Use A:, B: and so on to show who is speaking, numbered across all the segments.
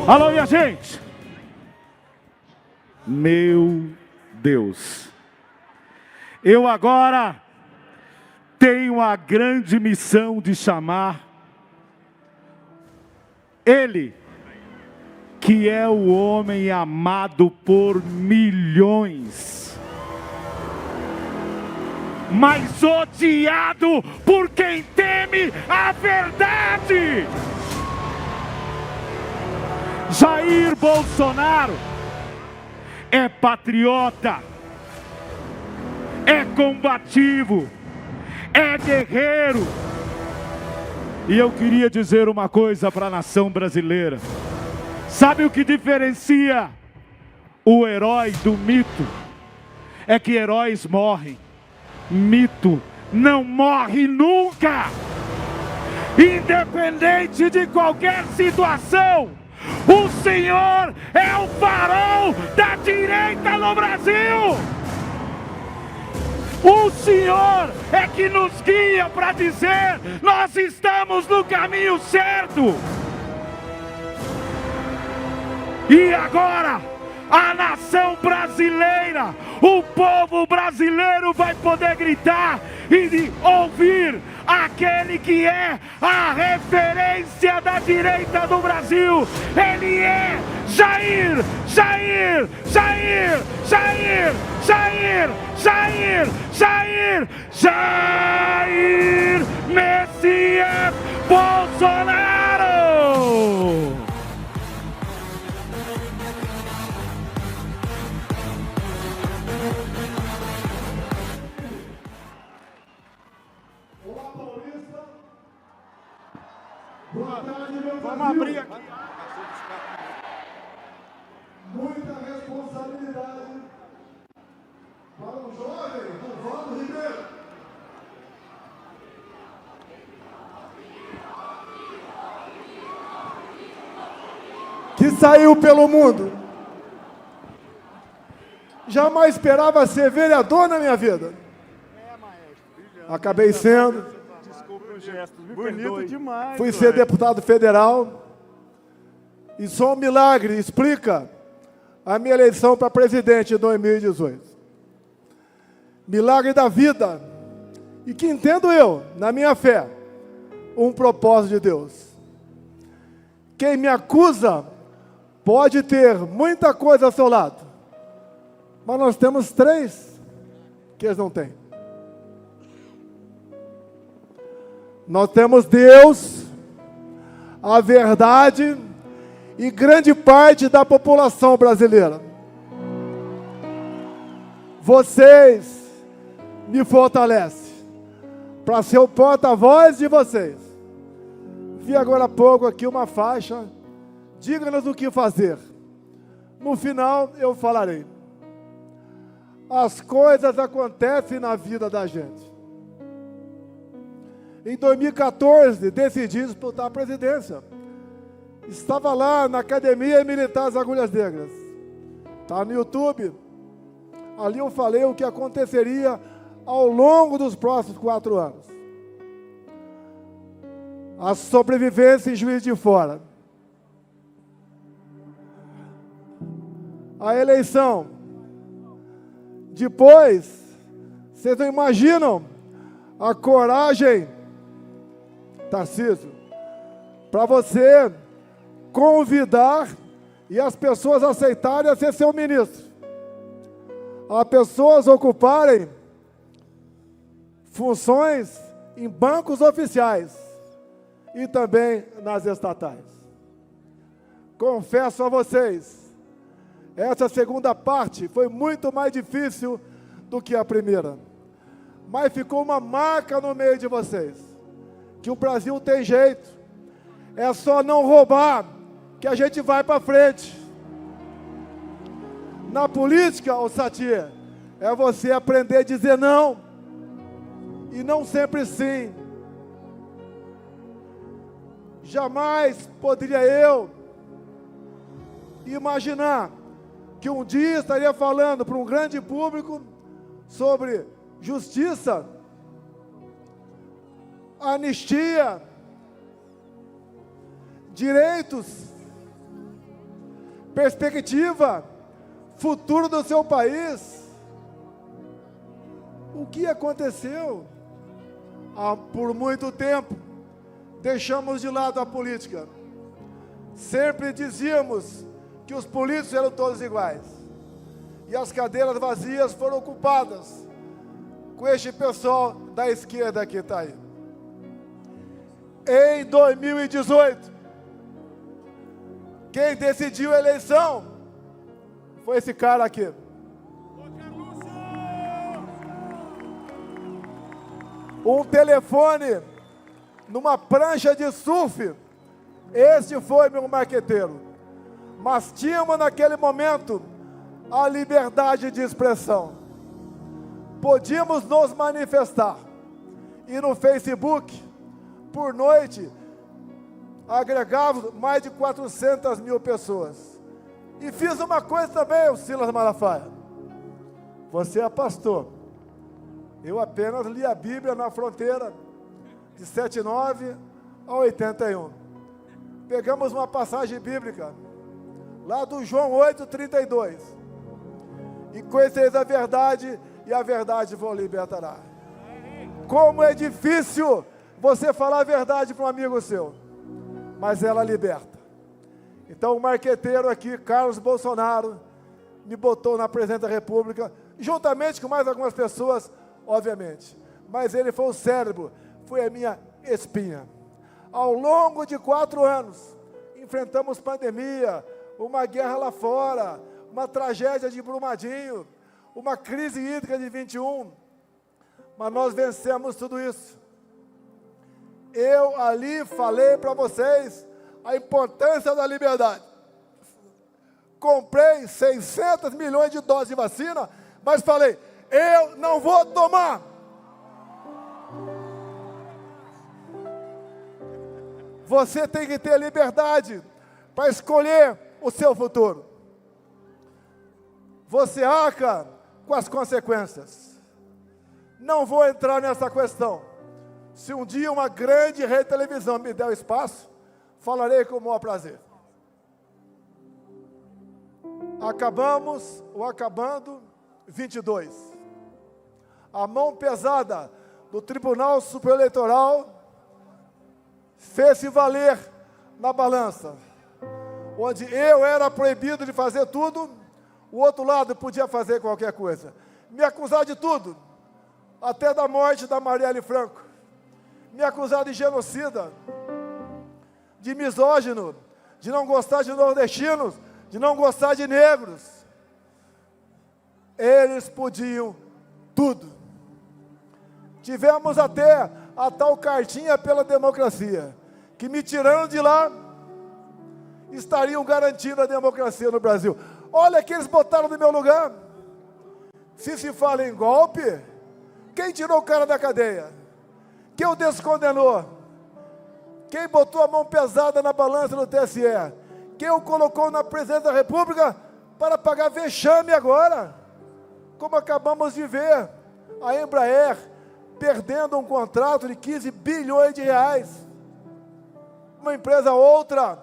A: Alô, minha gente! Meu Deus! Eu agora tenho a grande missão de chamar Ele, que é o homem amado por milhões, mas odiado por quem teme a verdade. Jair Bolsonaro é patriota, é combativo, é guerreiro. E eu queria dizer uma coisa para a nação brasileira. Sabe o que diferencia o herói do mito? É que heróis morrem, mito não morre nunca. Independente de qualquer situação, o Senhor é o farol da direita no Brasil. O Senhor é que nos guia para dizer: nós estamos no caminho certo. E agora, a nação brasileira, o povo brasileiro vai poder gritar e ouvir aquele que é a referência da direita do Brasil. Ele é Jair, Jair, Jair, Jair, Jair, Jair, Jair, Jair Messias Bolsonaro!
B: Boa tarde, meu
A: Vamos
B: Brasil.
A: abrir aqui.
B: Muita responsabilidade para um jovem, Oswaldo Ribeiro. Que saiu pelo mundo. Jamais esperava ser vereador na minha vida. Acabei sendo.
C: Bonito demais.
B: Fui ser deputado federal. E só um milagre explica a minha eleição para presidente em 2018. Milagre da vida. E que entendo eu, na minha fé, um propósito de Deus. Quem me acusa pode ter muita coisa ao seu lado, mas nós temos 3 que eles não têm. Nós temos Deus, a verdade e grande parte da população brasileira. Vocês me fortalecem para ser o porta-voz de vocês. Vi agora há pouco aqui uma faixa, diga-nos o que fazer. No final eu falarei. As coisas acontecem na vida da gente. Em 2014, decidi disputar a presidência. Estava lá na Academia Militar das Agulhas Negras. Está no YouTube. Ali eu falei o que aconteceria ao longo dos próximos 4 anos. A sobrevivência em Juiz de Fora. A eleição. Depois, vocês não imaginam a coragem, Tarcísio, para você convidar e as pessoas aceitarem a ser seu ministro. As pessoas ocuparem funções em bancos oficiais e também nas estatais. Confesso a vocês, essa segunda parte foi muito mais difícil do que a primeira. Mas ficou uma marca no meio de vocês, que o Brasil tem jeito. É só não roubar, que a gente vai para frente. Na política, ô Satir, é você aprender a dizer não, e não sempre sim. Jamais poderia eu imaginar que um dia estaria falando para um grande público sobre justiça, anistia, direitos perspectiva, futuro do seu país. O que aconteceu? Por muito tempo, deixamos de lado a política. Sempre dizíamos que os políticos eram todos iguais. E as cadeiras vazias foram ocupadas com este pessoal da esquerda que está aí. Em 2018, quem decidiu a eleição foi esse cara aqui. Um telefone numa prancha de surf. Este foi meu marqueteiro. Mas tínhamos naquele momento a liberdade de expressão. Podíamos nos manifestar. E no Facebook, por noite, agregávamos mais de 400 mil pessoas. E fiz uma coisa também, o Silas Malafaia. Você é pastor. Eu apenas li a Bíblia na fronteira, de 79 a 81. Pegamos uma passagem bíblica, lá do João 8:32. E conheceis a verdade, e a verdade vos libertará. Como é difícil você falar a verdade para um amigo seu, mas ela liberta. Então o marqueteiro aqui, Carlos Bolsonaro, me botou na presidência da República, juntamente com mais algumas pessoas, obviamente. Mas ele foi o cérebro, foi a minha espinha. Ao longo de 4 anos, enfrentamos pandemia, uma guerra lá fora, uma tragédia de Brumadinho, uma crise hídrica de 21, mas nós vencemos tudo isso. Eu ali falei para vocês a importância da liberdade. Comprei 600 milhões de doses de vacina, mas falei, eu não vou tomar. Você tem que ter liberdade para escolher o seu futuro. Você arca com as consequências. Não vou entrar nessa questão. Se um dia uma grande rede de televisão me der o espaço, falarei com o maior prazer. Acabando 22. A mão pesada do Tribunal Superior Eleitoral fez-se valer na balança. Onde eu era proibido de fazer tudo, o outro lado podia fazer qualquer coisa. Me acusar de tudo, até da morte da Marielle Franco. Me acusar de genocida, de misógino, de não gostar de nordestinos, de não gostar de negros. Eles podiam tudo. Tivemos até a tal cartinha pela democracia, que me tirando de lá, estariam garantindo a democracia no Brasil. Olha que eles botaram no meu lugar. Se fala em golpe, quem tirou o cara da cadeia? Quem o descondenou? Quem botou a mão pesada na balança do TSE? Quem o colocou na presidência da República para pagar vexame agora? Como acabamos de ver, a Embraer perdendo um contrato de 15 bilhões de reais. Uma empresa outra.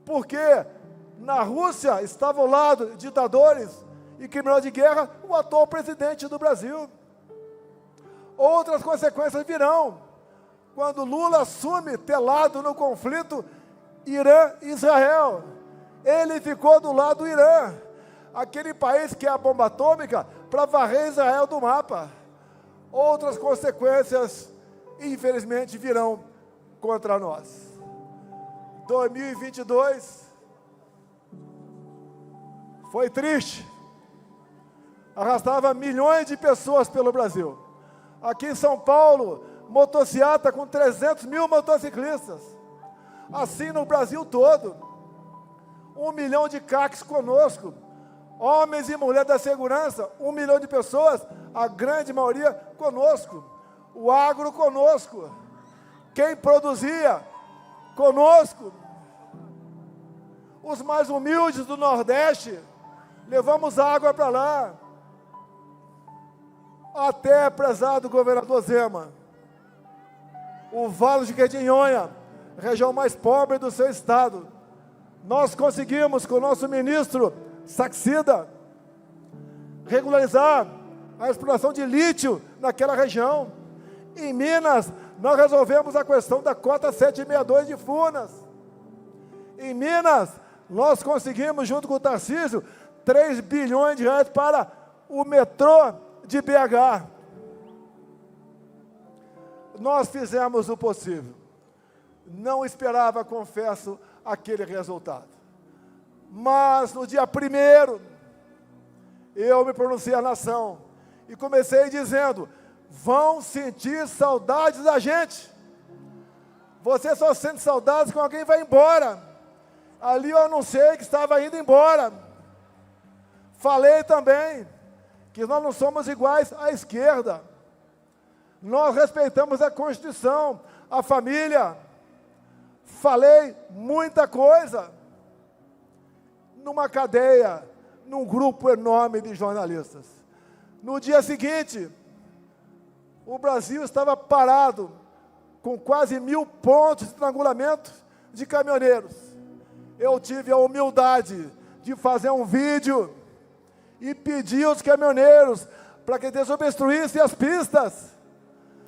B: Porque na Rússia estava ao lado de ditadores e criminosos de guerra o atual presidente do Brasil. Outras consequências virão. Quando Lula assume telado no conflito Irã-Israel. Ele ficou do lado do Irã, aquele país que é a bomba atômica, para varrer Israel do mapa. Outras consequências, infelizmente, virão contra nós. 2022 foi triste. Arrastava milhões de pessoas pelo Brasil. Aqui em São Paulo, motociata com 300 mil motociclistas. Assim no Brasil todo. 1 milhão de CACs conosco. Homens e mulheres da segurança, 1 milhão de pessoas, a grande maioria conosco. O agro conosco. Quem produzia conosco. Os mais humildes do Nordeste, levamos água para lá. Até, prezado governador Zema, o Vale de Jequitinhonha, região mais pobre do seu estado, nós conseguimos, com o nosso ministro Saxida, regularizar a exploração de lítio naquela região. Em Minas, nós resolvemos a questão da cota 762 de Furnas. Em Minas, nós conseguimos, junto com o Tarcísio, 3 bilhões de reais para o metrô de BH. Nós fizemos o possível. Não esperava, confesso, aquele resultado. Mas no dia 1º, eu me pronunciei à nação e comecei dizendo: vão sentir saudades da gente. Você só sente saudades quando alguém vai embora. Ali eu anunciei que estava indo embora. Falei também que nós não somos iguais à esquerda. Nós respeitamos a Constituição, a família. Falei muita coisa. Numa cadeia, num grupo enorme de jornalistas. No dia seguinte, o Brasil estava parado, com quase 1000 pontos de estrangulamento de caminhoneiros. Eu tive a humildade de fazer um vídeo e pedir aos caminhoneiros para que desobstruíssem as pistas,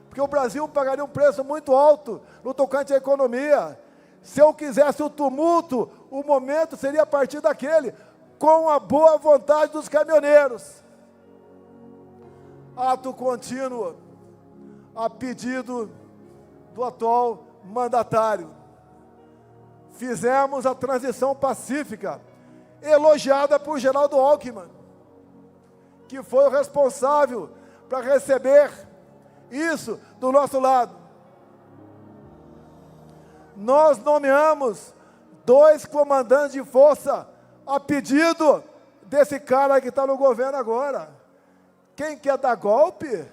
B: porque o Brasil pagaria um preço muito alto no tocante à economia. Se eu quisesse o tumulto, o momento seria a partir daquele, com a boa vontade dos caminhoneiros. Ato contínuo, a pedido do atual mandatário. Fizemos a transição pacífica, elogiada por Geraldo Alckmin, que foi o responsável para receber isso do nosso lado. Nós nomeamos 2 comandantes de força a pedido desse cara que está no governo agora. Quem quer dar golpe,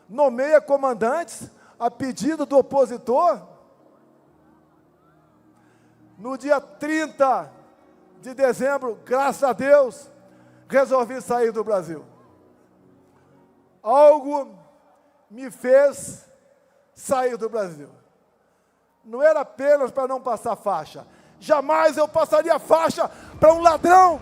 B: nomeia comandantes a pedido do opositor. No dia 30 de dezembro, graças a Deus, resolvi sair do Brasil. Algo me fez sair do Brasil. Não era apenas para não passar faixa. Jamais eu passaria faixa para um ladrão.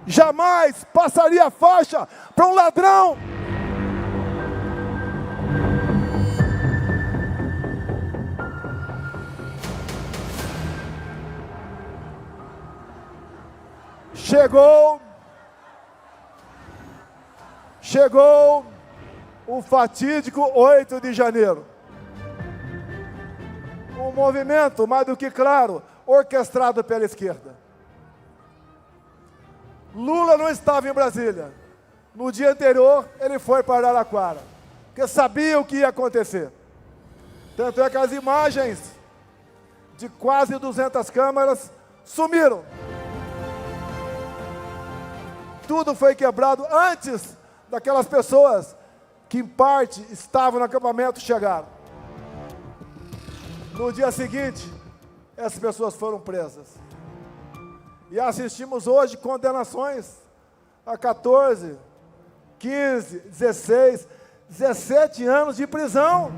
B: Jamais passaria faixa para um ladrão. Chegou o fatídico 8 de janeiro. Um movimento, mais do que claro, orquestrado pela esquerda. Lula não estava em Brasília. No dia anterior, ele foi para Araraquara, porque sabia o que ia acontecer. Tanto é que as imagens de quase 200 câmeras sumiram. Tudo foi quebrado antes daquelas pessoas que, em parte, estavam no acampamento chegaram. No dia seguinte, essas pessoas foram presas. E assistimos hoje condenações a 14, 15, 16, 17 anos de prisão.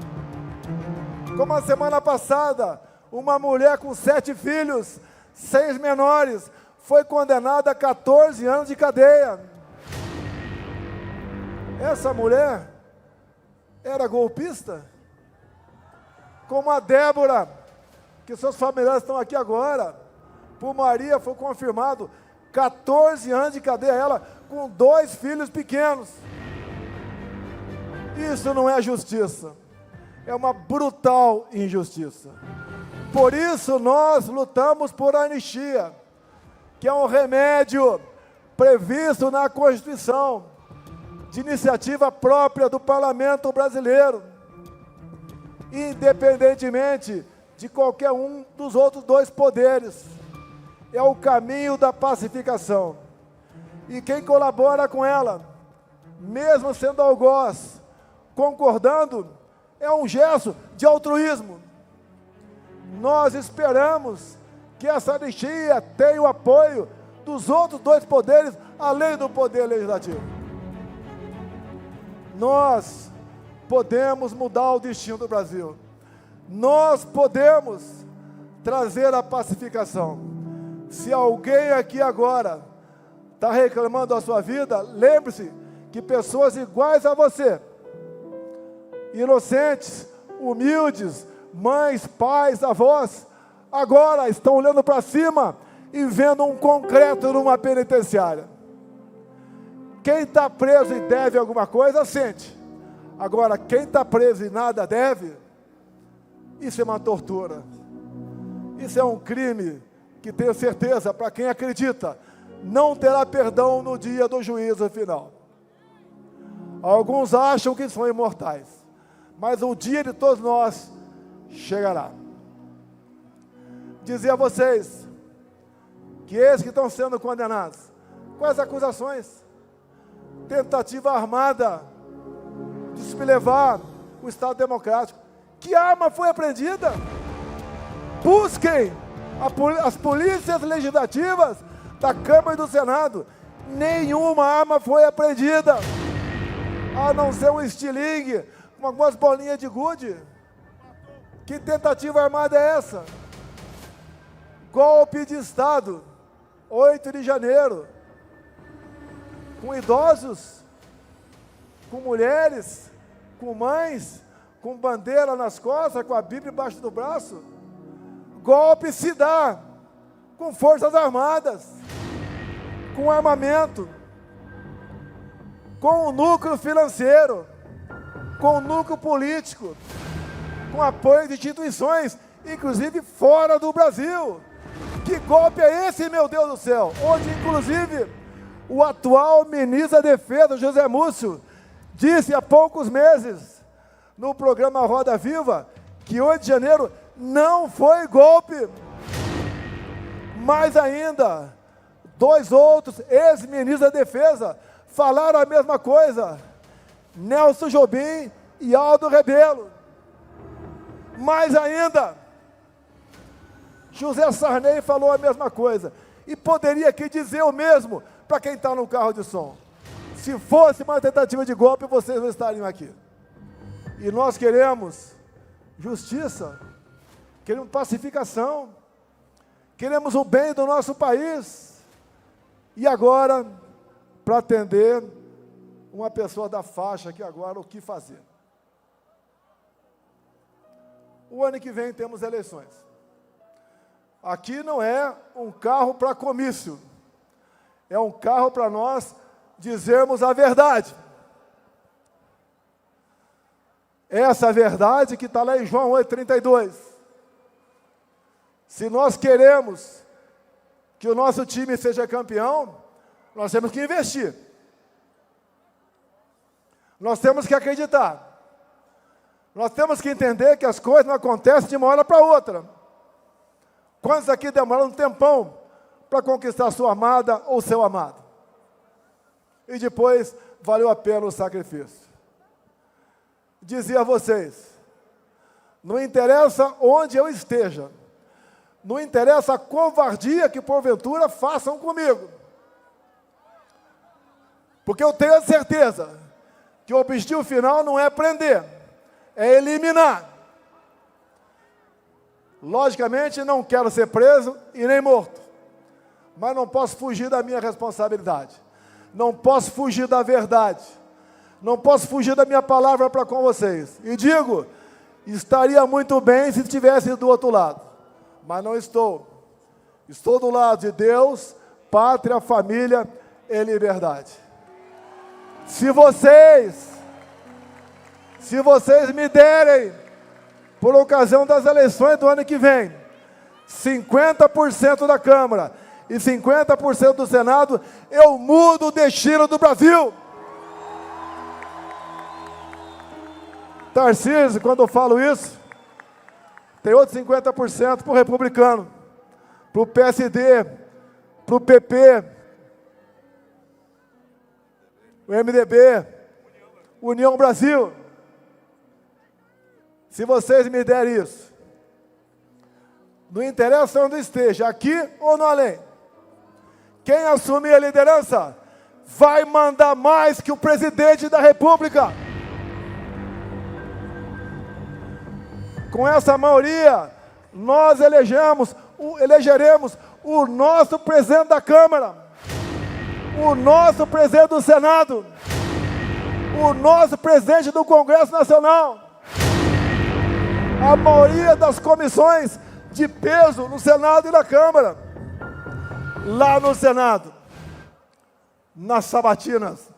B: Como a semana passada, uma mulher com 7 filhos, 6 menores, foi condenada a 14 anos de cadeia. Essa mulher era golpista? Como a Débora, que seus familiares estão aqui agora. Por Maria foi confirmado 14 anos de cadeia, ela com 2 filhos pequenos. Isso não é justiça, é uma brutal injustiça. Por isso nós lutamos por anistia, que é um remédio previsto na Constituição, de iniciativa própria do Parlamento brasileiro, independentemente de qualquer um dos outros 2 poderes. É o caminho da pacificação. E quem colabora com ela, mesmo sendo algoz, concordando, é um gesto de altruísmo. Nós esperamos que essa anistia tenha o apoio dos outros dois poderes, além do poder legislativo. Nós podemos mudar o destino do Brasil. Nós podemos trazer a pacificação. Se alguém aqui agora está reclamando da sua vida, lembre-se que pessoas iguais a você, inocentes, humildes, mães, pais, avós, agora estão olhando para cima e vendo um concreto numa penitenciária. Quem está preso e deve alguma coisa, sente. Agora, quem está preso e nada deve, isso é uma tortura. Isso é um crime que, tenho certeza, para quem acredita, não terá perdão no dia do juízo final. Alguns acham que são imortais, mas o dia de todos nós chegará. Dizer a vocês que esses que estão sendo condenados, quais acusações? Tentativa armada de sublevar o Estado Democrático. Que arma foi apreendida? Busquem as polícias legislativas da Câmara e do Senado. Nenhuma arma foi apreendida, a não ser um estilingue com algumas bolinhas de gude. Que tentativa armada é essa? Golpe de Estado, 8 de janeiro, com idosos, com mulheres, com mães, com bandeira nas costas, com a Bíblia embaixo do braço. Golpe se dá com forças armadas, com armamento, com o núcleo financeiro, com o núcleo político, com apoio de instituições, inclusive fora do Brasil. Que golpe é esse, meu Deus do céu? Onde, inclusive, o atual ministro da Defesa, José Múcio, disse há poucos meses, no programa Roda Viva, que 8 de janeiro não foi golpe. Mais ainda, 2 outros ex-ministros da Defesa falaram a mesma coisa, Nelson Jobim e Aldo Rebelo. Mais ainda, José Sarney falou a mesma coisa, e poderia aqui dizer o mesmo para quem está no carro de som. Se fosse uma tentativa de golpe, vocês não estariam aqui. E nós queremos justiça, queremos pacificação, queremos o bem do nosso país. E agora, para atender uma pessoa da faixa aqui agora, o que fazer? O ano que vem temos eleições. Aqui não é um carro para comício, é um carro para nós dizermos a verdade. Essa verdade que está lá em João 8,32. Se nós queremos que o nosso time seja campeão, nós temos que investir. Nós temos que acreditar. Nós temos que entender que as coisas não acontecem de uma hora para outra. Quantos aqui demoraram um tempão para conquistar sua amada ou seu amado? E depois valeu a pena o sacrifício. Dizia a vocês, não interessa onde eu esteja, não interessa a covardia que porventura façam comigo, porque eu tenho a certeza que o objetivo final não é prender, é eliminar. Logicamente não quero ser preso e nem morto, mas não posso fugir da minha responsabilidade, não posso fugir da verdade, não posso fugir da minha palavra para com vocês. E digo, estaria muito bem se estivesse do outro lado, mas não estou. Estou do lado de Deus, pátria, família e liberdade. Se vocês me derem, por ocasião das eleições do ano que vem, 50% da Câmara e 50% do Senado, eu mudo o destino do Brasil. Tarcísio, quando eu falo isso, tem outros 50% para o republicano, para o PSD, para o PP, o MDB, União Brasil. Se vocês me derem isso, não interessa onde esteja, aqui ou no além, Quem assumir a liderança vai mandar mais que o presidente da República. Com essa maioria, nós elegeremos o nosso presidente da Câmara, o nosso presidente do Senado, o nosso presidente do Congresso Nacional, a maioria das comissões de peso no Senado e na Câmara. Lá no Senado, nas sabatinas,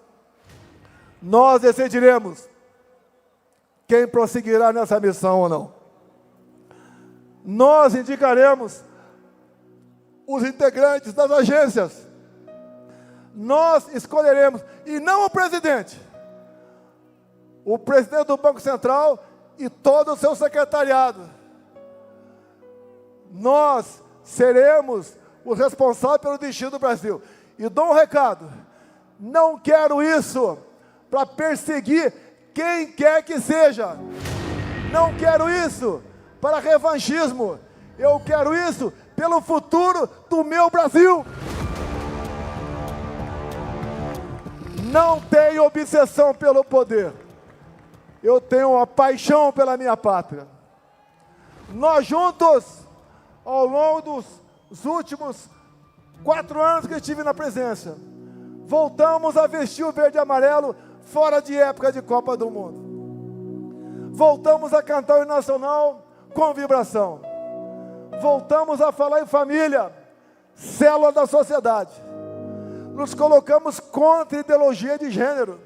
B: nós decidiremos quem prosseguirá nessa missão ou não. Nós indicaremos os integrantes das agências. Nós escolheremos, e não o presidente do Banco Central e todo o seu secretariado. Nós seremos os responsáveis pelo destino do Brasil. E dou um recado: não quero isso para perseguir quem quer que seja. Não quero isso para revanchismo. Eu quero isso pelo futuro do meu Brasil. Não tenho obsessão pelo poder. Eu tenho uma paixão pela minha pátria. Nós juntos, ao longo dos últimos 4 anos que estive na presidência, voltamos a vestir o verde e amarelo fora de época de Copa do Mundo. Voltamos a cantar o hino nacional com vibração. Voltamos a falar em família, célula da sociedade. Nos colocamos contra a ideologia de gênero.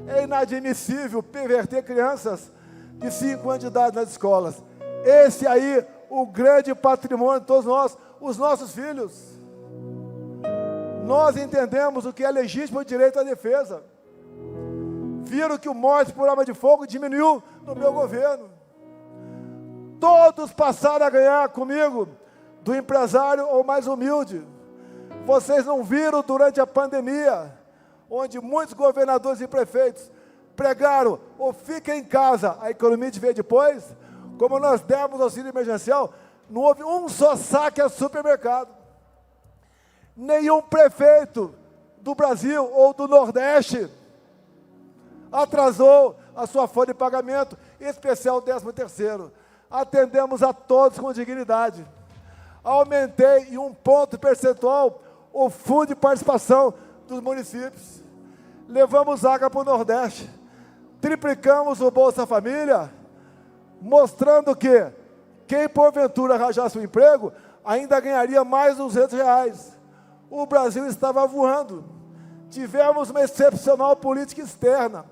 B: É inadmissível perverter crianças de 5 anos de idade nas escolas. Esse aí, o grande patrimônio de todos nós, os nossos filhos. Nós entendemos o que é legítimo direito à defesa. Viram que o morte por arma de fogo diminuiu no meu governo. Todos passaram a ganhar comigo, do empresário ou mais humilde. Vocês não viram durante a pandemia, onde muitos governadores e prefeitos pregaram ou fiquem em casa, a economia de ver depois? Como nós demos auxílio emergencial, não houve um só saque a supermercado. Nenhum prefeito do Brasil ou do Nordeste atrasou a sua folha de pagamento, em especial o 13º. Atendemos a todos com dignidade. Aumentei em 1 ponto percentual o fundo de participação dos municípios. Levamos água para o Nordeste. Triplicamos o Bolsa Família, mostrando que quem porventura arranjasse um emprego ainda ganharia mais R$200. O Brasil estava voando. Tivemos uma excepcional política externa,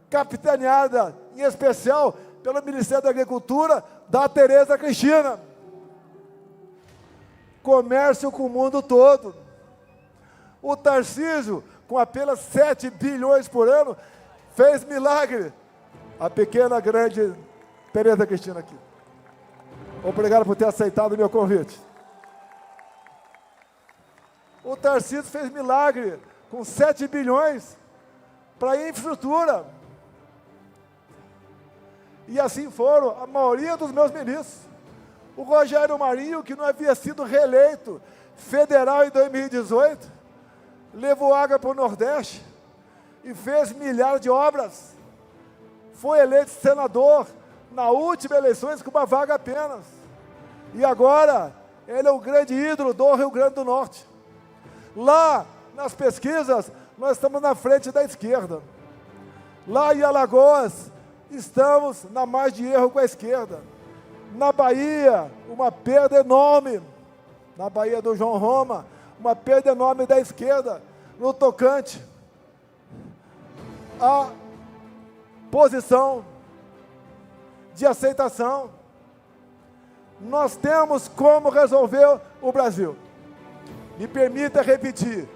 B: capitaneada, em especial, pelo Ministério da Agricultura, da Tereza Cristina. Comércio com o mundo todo. O Tarcísio, com apenas 7 bilhões por ano, fez milagre. A pequena, grande Tereza Cristina aqui. Obrigado por ter aceitado o meu convite. O Tarcísio fez milagre com 7 bilhões para infraestrutura. E assim foram a maioria dos meus ministros. O Rogério Marinho, que não havia sido reeleito federal em 2018, levou água para o Nordeste e fez milhares de obras. Foi eleito senador na última eleições com uma vaga apenas. E agora, ele é o grande ídolo do Rio Grande do Norte. Lá, nas pesquisas, nós estamos na frente da esquerda. Lá em Alagoas, estamos na margem de erro com a esquerda. Na Bahia, uma perda enorme. Na Bahia do João Roma, uma perda enorme da esquerda. No tocante à posição de aceitação. Nós temos como resolver o Brasil. Me permita repetir.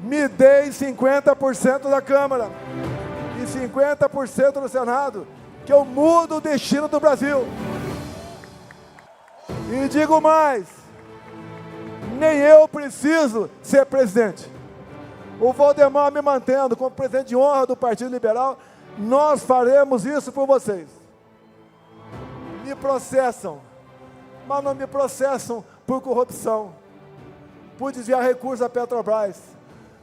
B: Me deem 50% da Câmara e 50% do Senado, que eu mudo o destino do Brasil. E digo mais, nem eu preciso ser presidente. O Valdemar me mantendo como presidente de honra do Partido Liberal, nós faremos isso por vocês. Me processam, mas não me processam por corrupção. por desviar recursos da Petrobras,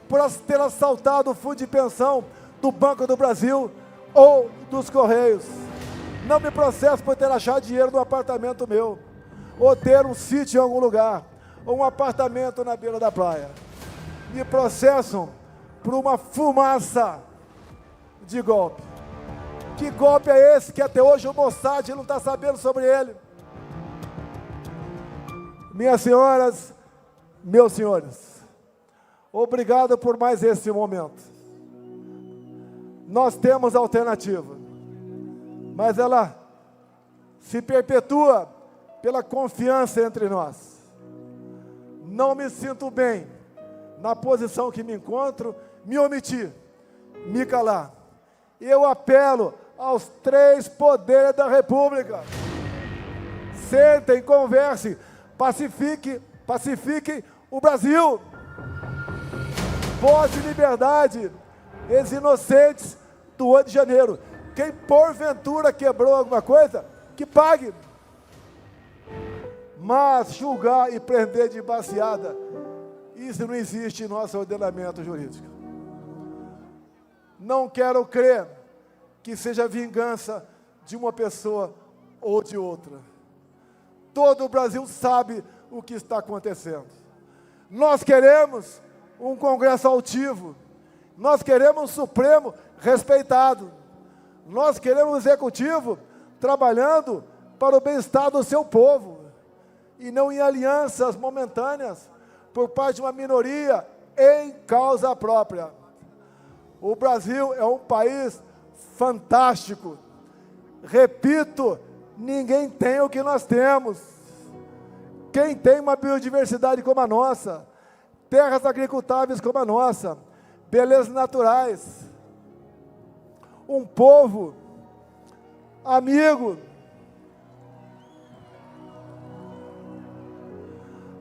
B: por ter assaltado o fundo de pensão do Banco do Brasil ou dos Correios. Não me processo por ter achado dinheiro no apartamento meu, ou ter um sítio em algum lugar, ou um apartamento na beira da praia. Me processam por uma fumaça de golpe. Que golpe é esse que até hoje o Mossad não está sabendo sobre ele? Minhas senhoras, meus senhores, obrigado por mais esse momento. Nós temos alternativa, mas ela se perpetua pela confiança entre nós. Não me sinto bem na posição que me encontro, me omitir, me calar. Eu apelo aos 3 poderes da República. Sentem, conversem, pacifiquem o Brasil. Voz de liberdade, ex inocentes do 8 de janeiro. Quem porventura quebrou alguma coisa, que pague. Mas julgar e prender de baseada, isso não existe em nosso ordenamento jurídico. Não quero crer que seja vingança de uma pessoa ou de outra. Todo o Brasil sabe o que está acontecendo. Nós queremos um Congresso altivo. Nós queremos um Supremo respeitado. Nós queremos um Executivo trabalhando para o bem-estar do seu povo e não em alianças momentâneas por parte de uma minoria em causa própria. O Brasil é um país fantástico. Repito, ninguém tem o que nós temos. Quem tem uma biodiversidade como a nossa, terras agricultáveis como a nossa, belezas naturais, um povo amigo,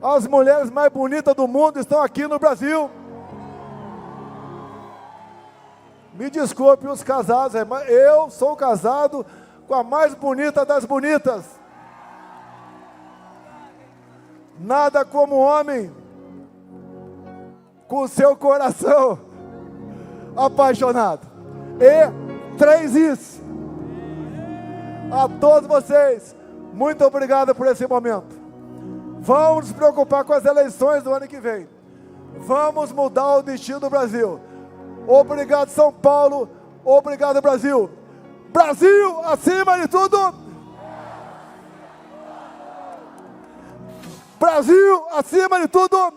B: as mulheres mais bonitas do mundo estão aqui no Brasil. Me desculpe os casados, mas eu sou casado com a mais bonita das bonitas. Nada como homem com seu coração apaixonado. E 3 Is. A todos vocês, muito obrigado por esse momento. Vamos nos preocupar com as eleições do ano que vem. Vamos mudar o destino do Brasil. Obrigado, São Paulo. Obrigado, Brasil. Brasil, acima de tudo. Brasil, acima de tudo.